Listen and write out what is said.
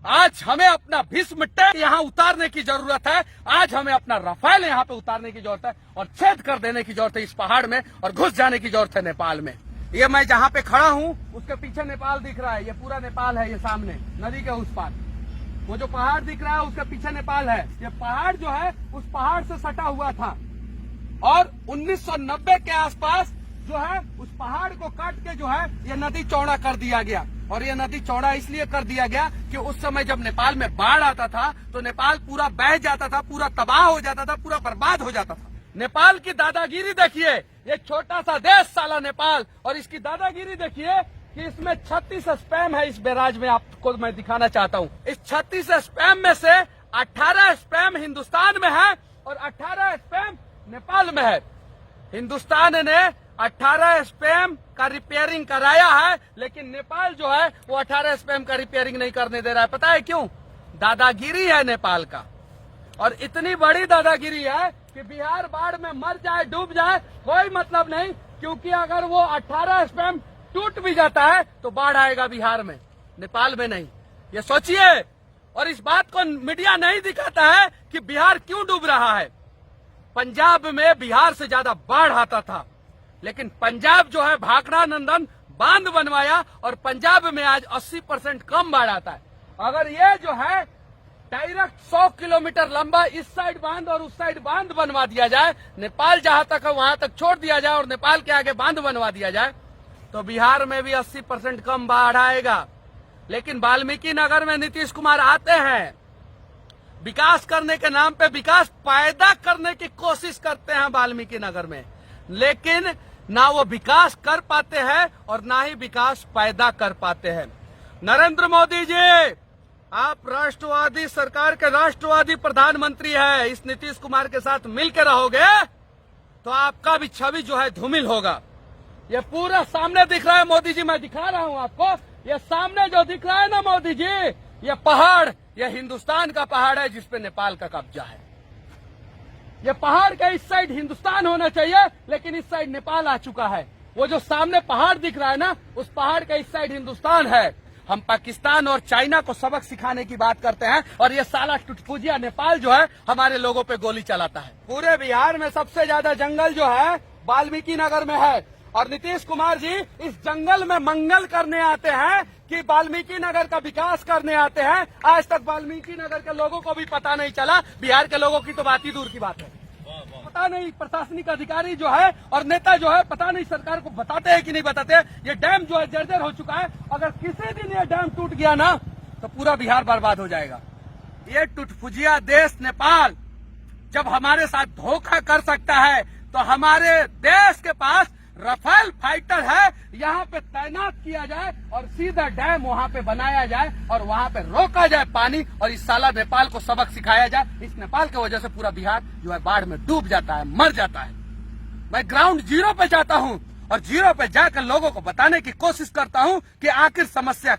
आज हमें अपना भीष्म टैंक यहाँ उतारने की जरूरत है। आज हमें अपना राफेल यहाँ पे उतारने की जरूरत है और छेद कर देने की जरूरत है इस पहाड़ में और घुस जाने की जरूरत है नेपाल में। ये मैं जहाँ पे खड़ा हूँ उसके पीछे नेपाल दिख रहा है, ये पूरा नेपाल है। ये सामने नदी के उस पार वो जो पहाड़ दिख रहा है उसके पीछे नेपाल है। ये पहाड़ जो है उस पहाड़ से सटा हुआ था और 1990 के आसपास जो है उस पहाड़ को काट के जो है ये नदी चौड़ा कर दिया गया। और ये नदी चौड़ा इसलिए कर दिया गया कि उस समय जब नेपाल में बाढ़ आता था तो नेपाल पूरा बह जाता था, पूरा तबाह हो जाता था, पूरा बर्बाद हो जाता था। नेपाल की दादागिरी देखिए, ये छोटा सा देश साला नेपाल, और इसकी दादागिरी देखिए कि इसमें 36 स्पैम है। इस बैराज में आपको मैं दिखाना चाहता हूँ। इस 36 स्पैम में से 18 स्पैम हिंदुस्तान में है और 18 स्पैम नेपाल में है। हिंदुस्तान ने 18 स्पैम का रिपेयरिंग कराया है, लेकिन नेपाल जो है वो 18 स्पैम का रिपेयरिंग नहीं करने दे रहा है। पता है क्यों? दादागिरी है नेपाल का। और इतनी बड़ी दादागिरी है कि बिहार बाढ़ में मर जाए, डूब जाए, कोई मतलब नहीं, क्योंकि अगर वो 18 स्पैम टूट भी जाता है तो बाढ़ आएगा बिहार में, नेपाल में नहीं। ये सोचिए। और इस बात को मीडिया नहीं दिखाता है कि बिहार क्यों डूब रहा है। पंजाब में बिहार से ज्यादा बाढ़ आता था, लेकिन पंजाब जो है भाखड़ा नंदन बांध बनवाया और पंजाब में आज 80% कम बाढ़ आता है। अगर ये जो है डायरेक्ट 100 किलोमीटर लंबा इस साइड बांध और उस साइड बांध बनवा दिया जाए, नेपाल जहां तक है वहां तक छोड़ दिया जाए और नेपाल के आगे बांध बनवा दिया जाए, तो बिहार में भी 80% कम बाढ़ आएगा। लेकिन वाल्मीकि नगर में नीतीश कुमार आते हैं, विकास करने के नाम पे विकास पैदा करने की कोशिश करते हैं वाल्मीकि नगर में, लेकिन ना वो विकास कर पाते हैं और ना ही विकास पैदा कर पाते हैं। नरेंद्र मोदी जी, आप राष्ट्रवादी सरकार के राष्ट्रवादी प्रधानमंत्री है। इस नीतीश कुमार के साथ मिलकर रहोगे तो आपका भी छवि जो है धूमिल होगा। ये पूरा सामने दिख रहा है मोदी जी, मैं दिखा रहा हूं आपको। ये सामने जो दिख रहा है ना मोदी जी, ये पहाड़, ये हिंदुस्तान का पहाड़ है जिसपे नेपाल का कब्जा है। ये पहाड़ के इस साइड हिंदुस्तान होना चाहिए, लेकिन इस साइड नेपाल आ चुका है। वो जो सामने पहाड़ दिख रहा है ना, उस पहाड़ के इस साइड हिंदुस्तान है। हम पाकिस्तान और चाइना को सबक सिखाने की बात करते हैं और ये साला टुटपुजिया नेपाल जो है हमारे लोगों पे गोली चलाता है। पूरे बिहार में सबसे ज्यादा जंगल जो है वाल्मीकि नगर में है और नीतीश कुमार जी इस जंगल में मंगल करने आते हैं कि वाल्मीकि नगर का विकास करने आते हैं। आज तक वाल्मीकि नगर के लोगों को भी पता नहीं चला। बिहार के लोगों की तो बात ही दूर की बात है। पता नहीं प्रशासनिक अधिकारी जो है और नेता जो है, पता नहीं सरकार को बताते हैं कि नहीं बताते। ये डैम जो है जर्जर हो चुका है। अगर किसी दिन ये डैम टूट गया ना तो पूरा बिहार बर्बाद हो जाएगा। ये टुटपुजिया देश नेपाल जब हमारे साथ धोखा कर सकता है तो हमारे देश के पास राफेल फाइटर है, यहाँ पे तैनात किया जाए और सीधा डैम वहाँ पे बनाया जाए और वहाँ पे रोका जाए पानी और इस साला नेपाल को सबक सिखाया जाए। इस नेपाल की वजह से पूरा बिहार जो है बाढ़ में डूब जाता है, मर जाता है। मैं ग्राउंड जीरो पे जाता हूँ और जीरो पे जाकर लोगों को बताने की कोशिश करता हूँ कि आखिर समस्या